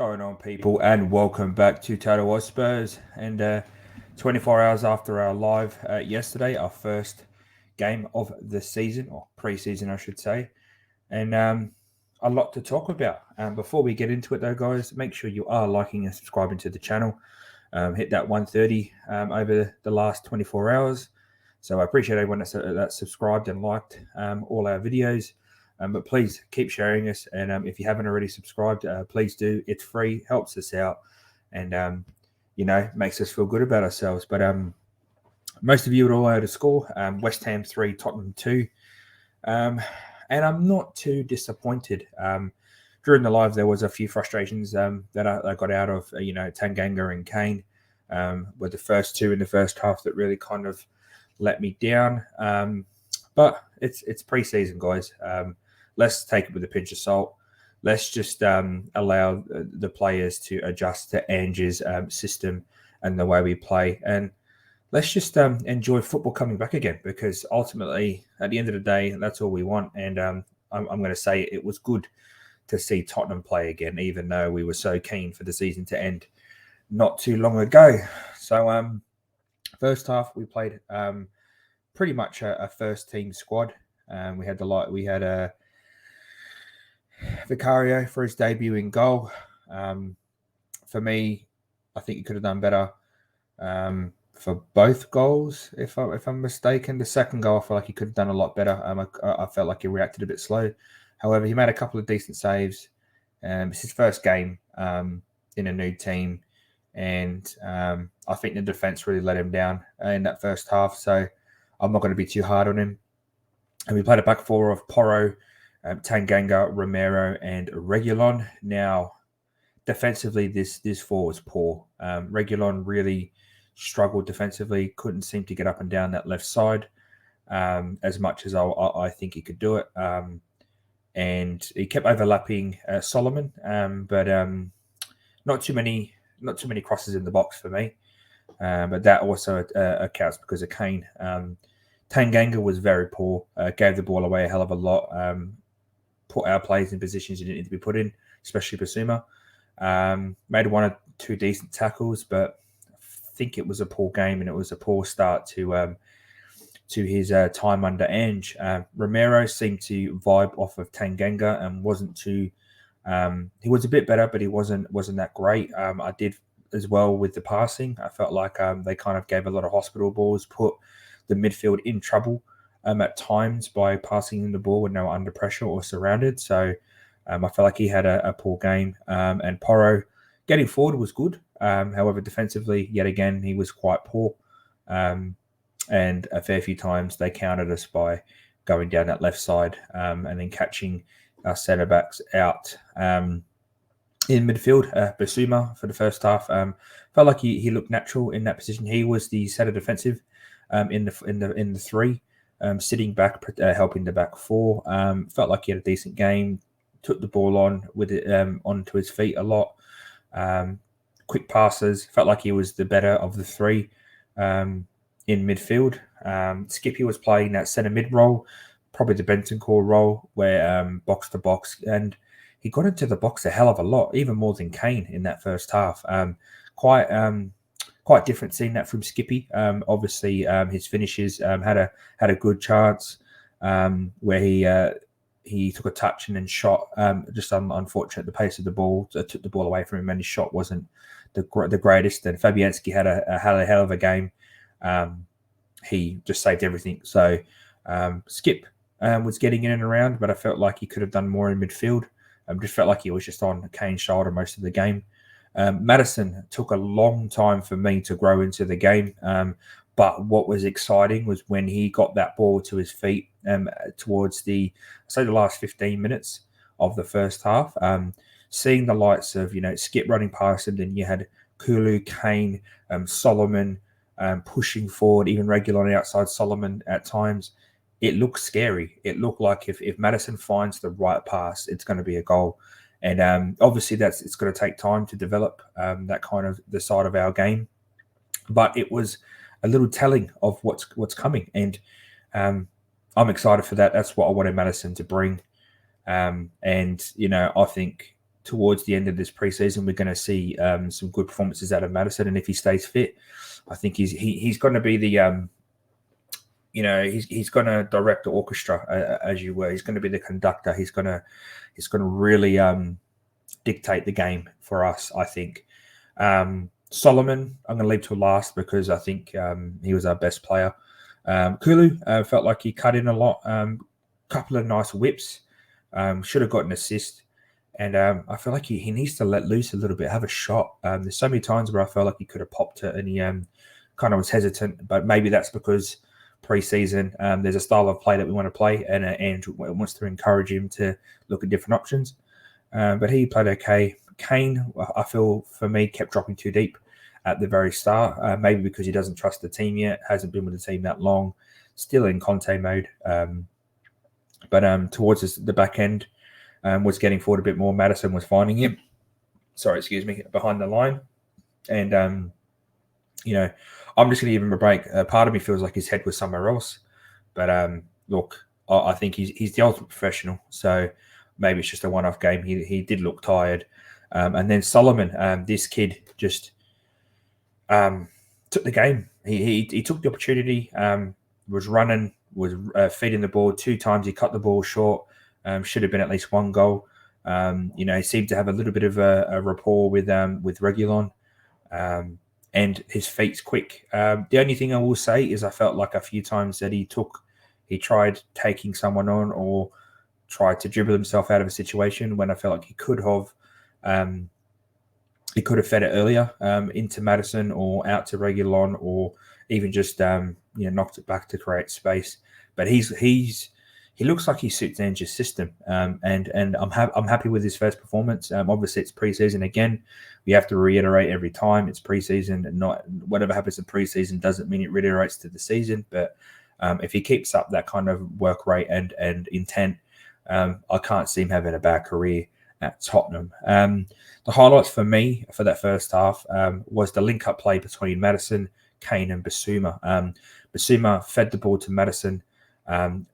going on, people, and welcome back to TotalOzSpurs. And 24 hours after our live yesterday, our first game of the season, or pre-season, I should say, and a lot to talk about. Before we get into it, though, guys, make sure you are liking and subscribing to the channel. Hit that 130 over the last 24 hours. So I appreciate everyone that's subscribed and liked all our videos. But please keep sharing us. And if you haven't already subscribed, please do. It's free, helps us out, and, makes us feel good about ourselves. But most of you would all know the score. West Ham 3, Tottenham 2. And I'm not too disappointed. During the live, there was a few frustrations that I got out of, Tanganga and Kane were the first two in the first half that really kind of let me down. But it's pre-season, guys. Let's take it with a pinch of salt. Let's just allow the players to adjust to Ange's system and the way we play. And let's just enjoy football coming back again, because ultimately, at the end of the day, that's all we want. And I'm going to say it was good to see Tottenham play again, even though we were so keen for the season to end not too long ago. So first half, we played pretty much a first-team squad. We had Vicario for his debut in goal. For me, I think he could have done better for both goals, if I'm mistaken. The second goal, I feel like he could have done a lot better. I felt like he reacted a bit slow. However, he made a couple of decent saves. It's his first game in a new team, and I think the defense really let him down in that first half. So I'm not going to be too hard on him. And we played a back four of Porro, Tanganga, Romero, and Reguilon. Now, defensively, this four was poor. Reguilon really struggled defensively, couldn't seem to get up and down that left side as much as I think he could do it. And he kept overlapping Solomon, but not too many crosses in the box for me. But that also accounts because of Kane. Tanganga was very poor, gave the ball away a hell of a lot, put our players in positions he didn't need to be put in, especially Basuma. Made one or two decent tackles, but I think it was a poor game, and it was a poor start to his time under Ange. Romero seemed to vibe off of Tanganga and wasn't too. He was a bit better, but he wasn't that great. I did as well with the passing. I felt like they kind of gave a lot of hospital balls, put the midfield in trouble at times by passing the ball when they were under pressure or surrounded. So I felt like he had a poor game. And Porro getting forward was good. However, defensively, yet again, he was quite poor. And a fair few times they countered us by going down that left side and then catching our centre backs out. In midfield, Basuma for the first half felt like he looked natural in that position. He was the centre defensive in the three, sitting back, helping the back four. Felt like he had a decent game. Took the ball on with it onto his feet a lot. Quick passes. Felt like he was the better of the three in midfield. Skippy was playing that centre mid role, probably the Bentancur role, where box to box, and he got into the box a hell of a lot, even more than Kane in that first half. Quite different seeing that from Skippy. Obviously, his finishes had a good chance where he took a touch and then shot. Just unfortunate, the pace of the ball took the ball away from him, and his shot wasn't the greatest. And Fabianski had a hell of a game. He just saved everything. So Skip was getting in and around, but I felt like he could have done more in midfield. Just felt like he was just on Kane's shoulder most of the game. Maddison took a long time for me to grow into the game. But what was exciting was when he got that ball to his feet towards the last 15 minutes of the first half. Seeing the likes of, Skip running past him, then you had Kulu, Kane, Solomon pushing forward, even Reguilon outside Solomon at times. It looked scary. It looked like if Maddison finds the right pass, it's going to be a goal. And obviously it's going to take time to develop that kind of the side of our game. But it was a little telling of what's coming. And I'm excited for that. That's what I wanted Maddison to bring. And, I think towards the end of this preseason, we're going to see some good performances out of Maddison, and if he stays fit, I think he's going to be the he's going to direct the orchestra, as you were. He's going to be the conductor. He's going to really dictate the game for us, I think. Solomon, I'm going to leave to last because I think he was our best player. Kulu felt like he cut in a lot. Couple of nice whips. Should have got an assist. And I feel like he needs to let loose a little bit, have a shot. There's so many times where I felt like he could have popped it and he kind of was hesitant. But maybe that's because pre-season, there's a style of play that we want to play, and Andrew wants to encourage him to look at different options. But he played okay. Kane, I feel, for me, kept dropping too deep at the very start, maybe because he doesn't trust the team yet, hasn't been with the team that long, still in Conte mode. But towards the back end, was getting forward a bit more. Maddison was finding him, behind the line. And, I'm just going to give him a break. Part of me feels like his head was somewhere else. But look, I think he's the ultimate professional. So maybe it's just a one-off game. He did look tired. And then Solomon, this kid just took the game. He took the opportunity, was running, was feeding the ball 2 times. He cut the ball short. Should have been at least 1 goal. He seemed to have a little bit of a rapport with Reguilon. And his feet's quick. The only thing I will say is I felt like a few times that he tried taking someone on or tried to dribble himself out of a situation when I felt like he could have fed it earlier into Maddison or out to Reguilon, or even just knocked it back to create space. But he looks like he suits Ange's system, and I'm happy with his first performance. Obviously, it's preseason again. We have to reiterate every time it's preseason, and not whatever happens in preseason doesn't mean it reiterates to the season. But if he keeps up that kind of work rate and intent, I can't see him having a bad career at Tottenham. The highlights for me for that first half was the link-up play between Maddison, Kane, and Basuma. Basuma fed the ball to Maddison and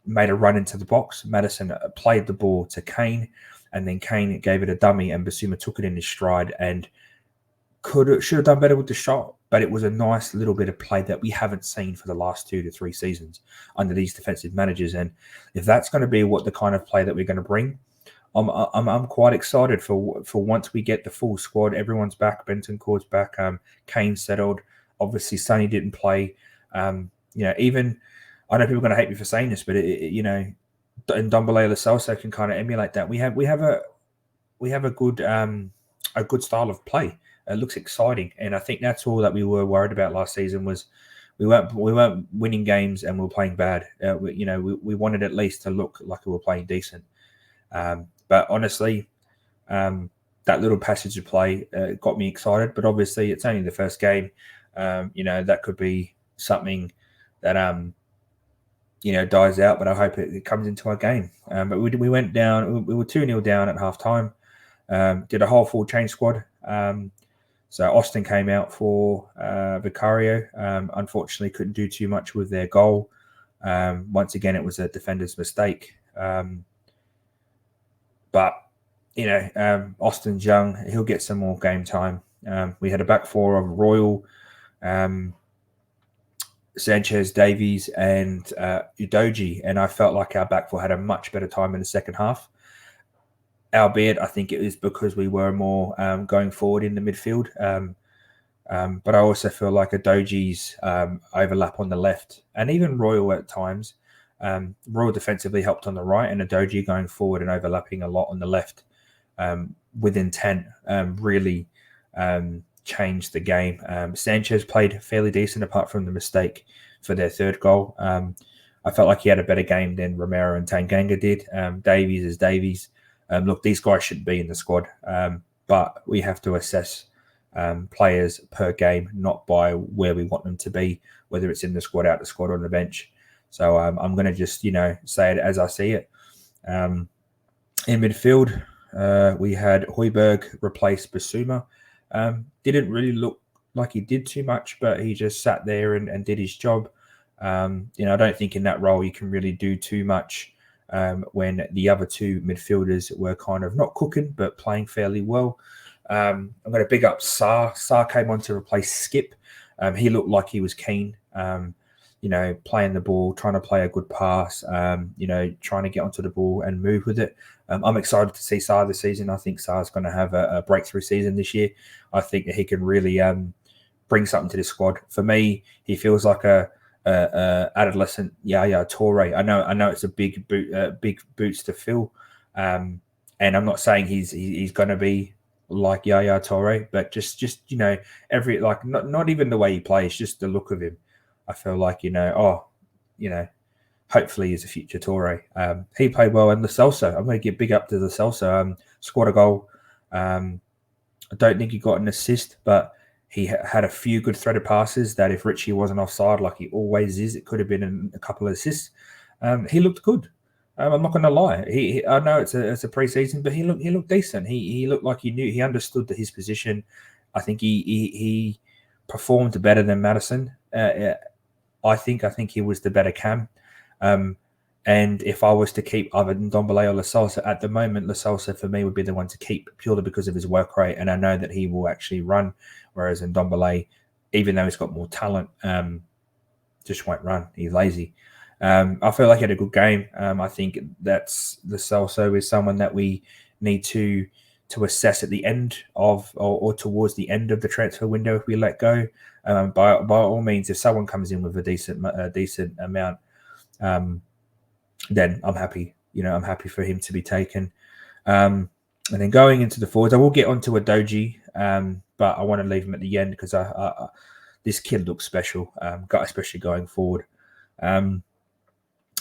made a run into the box. Maddison played the ball to Kane, and then Kane gave it a dummy, and Basuma took it in his stride and should have done better with the shot. But it was a nice little bit of play that we haven't seen for the last 2 to 3 seasons under these defensive managers. And if that's going to be what the kind of play that we're going to bring, I'm quite excited for once we get the full squad. Everyone's back. Bentancur's back. Kane settled. Obviously, Sonny didn't play. Even I know people are going to hate me for saying this, but and Ndombele Lo can kind of emulate that. We have a good style of play. It looks exciting, and I think that's all that we were worried about last season was we weren't winning games and we were playing bad. We wanted at least to look like we were playing decent. But honestly, that little passage of play got me excited. But obviously, it's only the first game. That could be something that dies out. But I hope it comes into our game. But we went down. We were 2-0 down at halftime. Did a whole full change squad. So Austin came out for Vicario. Unfortunately, couldn't do too much with their goal. Once again, it was a defender's mistake. But Austin's young. He'll get some more game time. We had a back four of Royal, Sanchez, Davies, and Udogie. And I felt like our back four had a much better time in the second half. Albeit, I think it was because we were more going forward in the midfield. But I also feel like Udogie's overlap on the left, and even Royal at times, Royal defensively helped on the right, and Udogie going forward and overlapping a lot on the left with intent really changed the game. Sanchez played fairly decent apart from the mistake for their third goal. I felt like he had a better game than Romero and Tanganga did. Davies is Davies. Look, these guys shouldn't be in the squad, but we have to assess players per game, not by where we want them to be, whether it's in the squad, out the squad, or on the bench. So I'm going to just, say it as I see it. In midfield, we had Højbjerg replace Basuma. Didn't really look like he did too much, but he just sat there and did his job. I don't think in that role you can really do too much when the other two midfielders were kind of not cooking, but playing fairly well. I'm going to big up Sarr. Sarr came on to replace Skip. He looked like he was keen, playing the ball, trying to play a good pass, trying to get onto the ball and move with it. I'm excited to see Sarr this season. I think Sarr's going to have a breakthrough season this year. I think that he can really bring something to the squad. For me, he feels like a adolescent Yaya Toure. I know it's a big boots to fill, and I'm not saying he's going to be like Yaya Toure, but just every not even the way he plays, just the look of him. I feel like hopefully he's a future Toure. He played well, and Lo Celso. I'm going to give big up to Lo Celso. Scored a goal. I don't think he got an assist, but he had a few good threaded passes that if Richie wasn't offside like he always is, it could have been a couple of assists. He looked good. I'm not going to lie. I know it's a preseason, but he looked decent. He looked like he understood his position. I think he performed better than Maddison. I think he was the better cam. And if I was to keep either Ndombele or Lo Celso at the moment, Lo Celso for me would be the one to keep purely because of his work rate, and I know that he will actually run. Whereas Ndombele, even though he's got more talent, just won't run. He's lazy. I feel like he had a good game. I think that's Lo Celso is someone that we need to assess at the end of or towards the end of the transfer window if we let go. By all means, if someone comes in with a decent amount, then I'm happy. I'm happy for him to be taken. And then going into the forwards, I will get onto a Doji, but I want to leave him at the end because this kid looks special, especially going forward.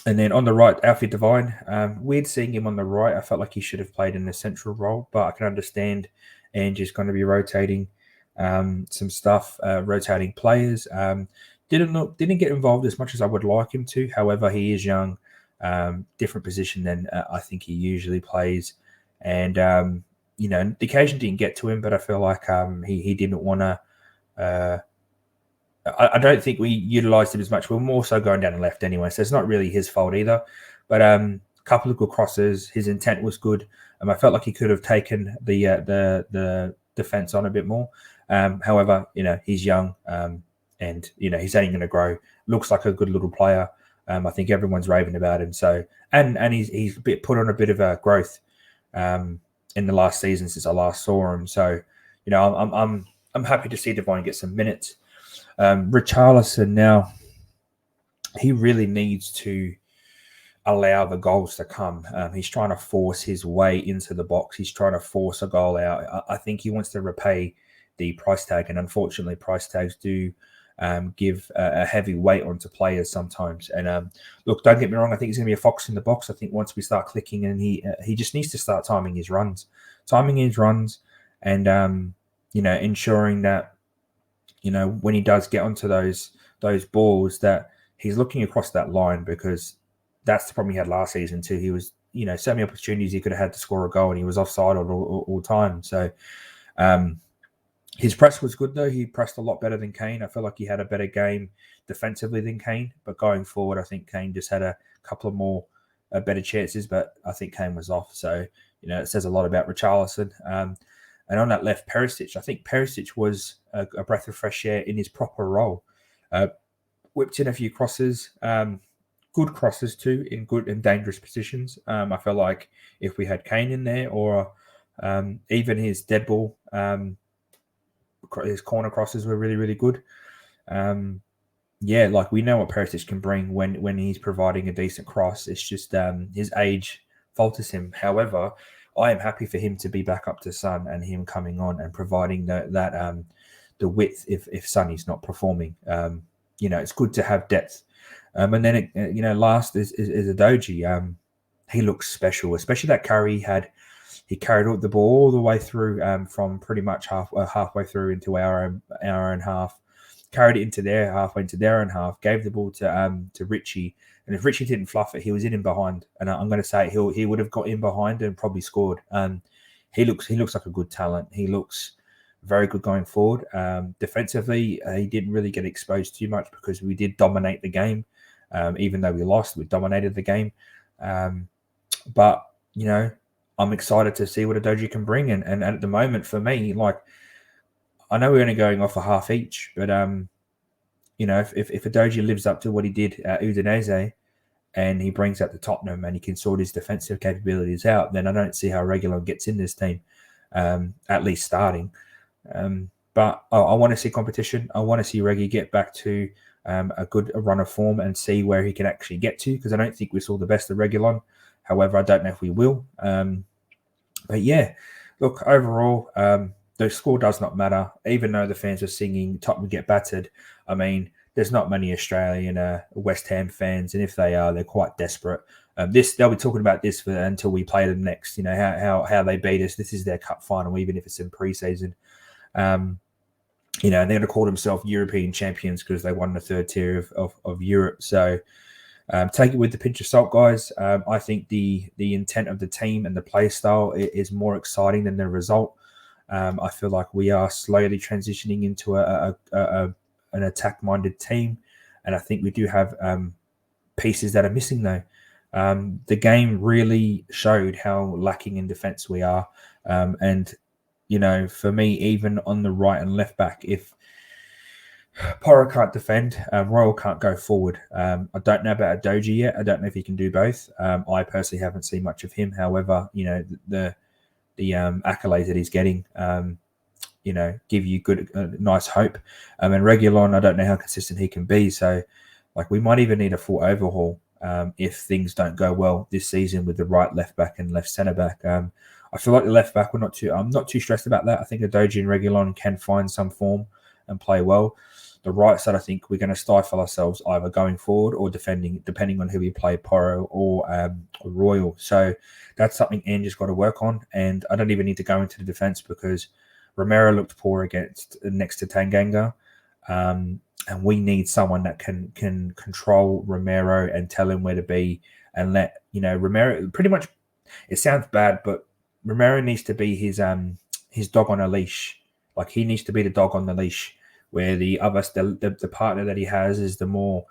And then on the right, Alfie Devine. Weird seeing him on the right. I felt like he should have played in a central role, but I can understand Angie's going to be rotating some stuff, rotating players. Didn't get involved as much as I would like him to. However, he is young, different position than I think he usually plays. And, the occasion didn't get to him, but I feel like he didn't want to... I don't think we utilised him as much. We're more so going down the left anyway, so it's not really his fault either. But a couple of good crosses. His intent was good. I felt like he could have taken the defence on a bit more. However, he's young and, he's only going to grow. Looks like a good little player. I think everyone's raving about him. So and he's put on a bit of a growth in the last season since I last saw him. So, I'm happy to see Devine get some minutes. Richarlison now, he really needs to allow the goals to come. He's trying to force his way into the box. He's trying to force a goal out. I think he wants to repay the price tag, and unfortunately, price tags do give a heavy weight onto players sometimes. And look, don't get me wrong. I think he's going to be a fox in the box. I think once we start clicking, and he just needs to start timing his runs, and ensuring that when he does get onto those balls, that he's looking across that line, because that's the problem he had last season too. He was, so many opportunities he could have had to score a goal, and he was offside all time. So his press was good though. He pressed a lot better than Kane. I feel like he had a better game defensively than Kane. But going forward, I think Kane just had a couple of more better chances. But I think Kane was off. So it says a lot about Richarlison. And on that left, Perisic. I think Perisic was a breath of fresh air in his proper role. Whipped in a few crosses, good crosses too, in good and dangerous positions. I feel like if we had Kane in there, or even his dead ball, his corner crosses were really, really good. We know what Perisic can bring when he's providing a decent cross. It's just his age falters him. However, I am happy for him to be back up to Son and him coming on and providing the width if Sonny's not performing. It's good to have depth. And then last is a Doji. He looks special, especially that carry he had. He carried the ball all the way through from pretty much halfway through into our and half. Carried it into their halfway into their own half. Gave the ball to Richie. And if Richie didn't fluff it, he was in behind. And I'm going to say he would have got in behind and probably scored. He looks like a good talent. He looks very good going forward. Defensively, he didn't really get exposed too much because we did dominate the game. Even though we lost, we dominated the game. But, I'm excited to see what Udogie can bring. And at the moment, for me, like, I know we're only going off a half each, but, if Udogie lives up to what he did at Udinese and he brings out the Tottenham and he can sort his defensive capabilities out, then I don't see how Reguilon gets in this team, at least starting. But I want to see competition. I want to see Reggie get back to a good run of form and see where he can actually get to, because I don't think we saw the best of Reguilon. However, I don't know if we will. But yeah, look, overall, the score does not matter. Even though the fans are singing Tottenham get battered, I mean, there's not many Australian West Ham fans, and if they are, they're quite desperate. They'll be talking about this until we play them next. How they beat us. This is their cup final, even if it's in pre-season. And they're going to call themselves European champions because they won the third tier of Europe. So take it with the pinch of salt, guys. I think the intent of the team and the play style is more exciting than the result. I feel like we are slowly transitioning into an attack-minded team, and I think we do have pieces that are missing, though. The game really showed how lacking in defense we are, and for me, even on the right and left back, if Porro can't defend, Royal can't go forward. I don't know about Udogie yet. I don't know if he can do both. I personally haven't seen much of him. However, the accolades that he's getting, give you nice hope. And Reguilon, I don't know how consistent he can be. So, like, we might even need a full overhaul if things don't go well this season with the right left back and left centre back. I feel like the left back, I'm not too stressed about that. I think Udogie and Reguilon can find some form and play well. The right side, I think we're going to stifle ourselves either going forward or defending, depending on who we play, Porro or Royal. So that's something Ange's got to work on. And I don't even need to go into the defense because Romero looked poor next to Tanganga. And we need someone that can control Romero and tell him where to be and let, Romero pretty much, it sounds bad, but Romero needs to be his dog on a leash. Like, he needs to be the dog on the leash, where the partner that he has is the more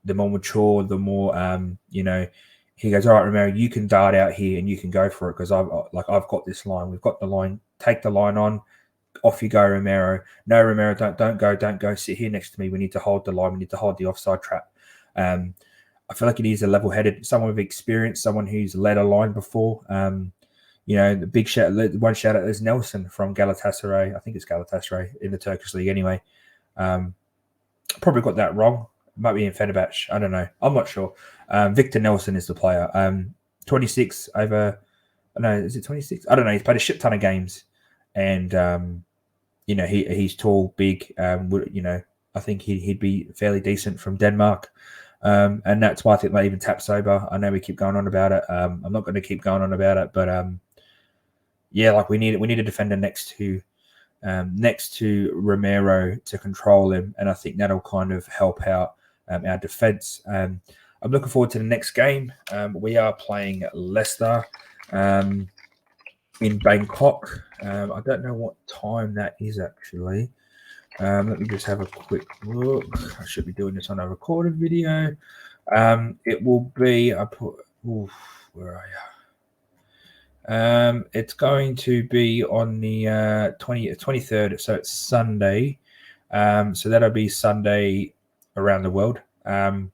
mature, the more he goes, all right, Romero, you can dart out here and you can go for it because I've got this line. We've got the line. Take the line on. Off you go, Romero. No, Romero, don't go. Sit here next to me. We need to hold the line. We need to hold the offside trap. I feel like he is a level-headed, someone with experience, someone who's led a line before. The big one shout out is Nelson from Galatasaray. I think it's Galatasaray in the Turkish league anyway. Probably got that wrong. It might be in Fenerbahce. I don't know. I'm not sure. Victor Nelson is the player. 26 over. No, is it 26? I don't know. He's played a shit ton of games, and he's tall, big. I think he'd be fairly decent from Denmark. And that's why I think they even tap sober. I know we keep going on about it. I'm not going to keep going on about it, but we need a defender next to Romero to control him, and I think that'll kind of help out our defense. I'm looking forward to the next game. We are playing Leicester in Bangkok. I don't know what time that is actually. Let me just have a quick look. I should be doing this on a recorded video. It will be, where are you? It's going to be on the 23rd, so it's Sunday. So that'll be Sunday around the world. And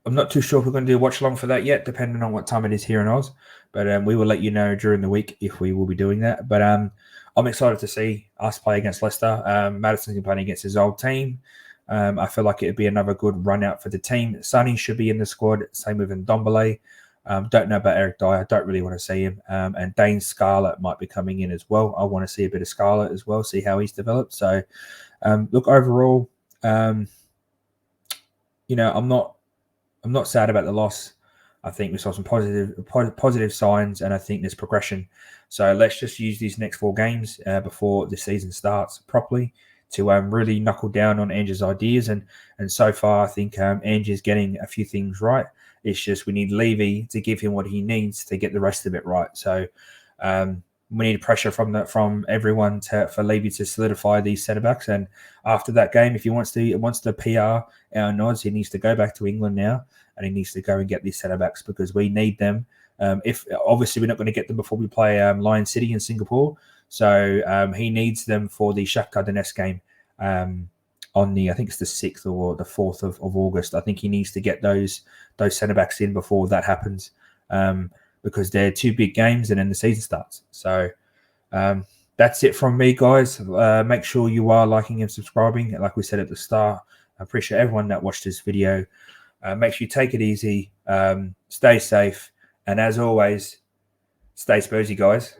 I'm not too sure if we're going to do a watch along for that yet, depending on what time it is here in Oz. But we will let you know during the week if we will be doing that. But I'm excited to see us play against Leicester. Madison's playing against his old team. I feel like it would be another good run out for the team. Sonny should be in the squad. Same with Ndombele. Don't know about Eric Dyer. Don't really want to see him. And Dane Scarlett might be coming in as well. I want to see a bit of Scarlett as well, see how he's developed. So, look, overall, I'm not sad about the loss. I think we saw some positive signs, and I think there's progression. So let's just use these next 4 games before the season starts properly to really knuckle down on Ange's ideas. And so far, I think Ange's getting a few things right. It's just we need Levy to give him what he needs to get the rest of it right. So we need pressure from everyone for Levy to solidify these centre backs. And after that game, if he wants to PR our nods, he needs to go back to England now and he needs to go and get these centre backs because we need them. If obviously we're not going to get them before we play Lion City in Singapore, so he needs them for the Shakhtar Donetsk game on the, I think it's the 6th or the 4th of August. I think he needs to get those centre backs in before that happens, because they're 2 big games and then the season starts. So that's it from me, guys. Make sure you are liking and subscribing. Like we said at the start, I appreciate everyone that watched this video. Make sure you take it easy, stay safe, and as always, stay Spursy, guys.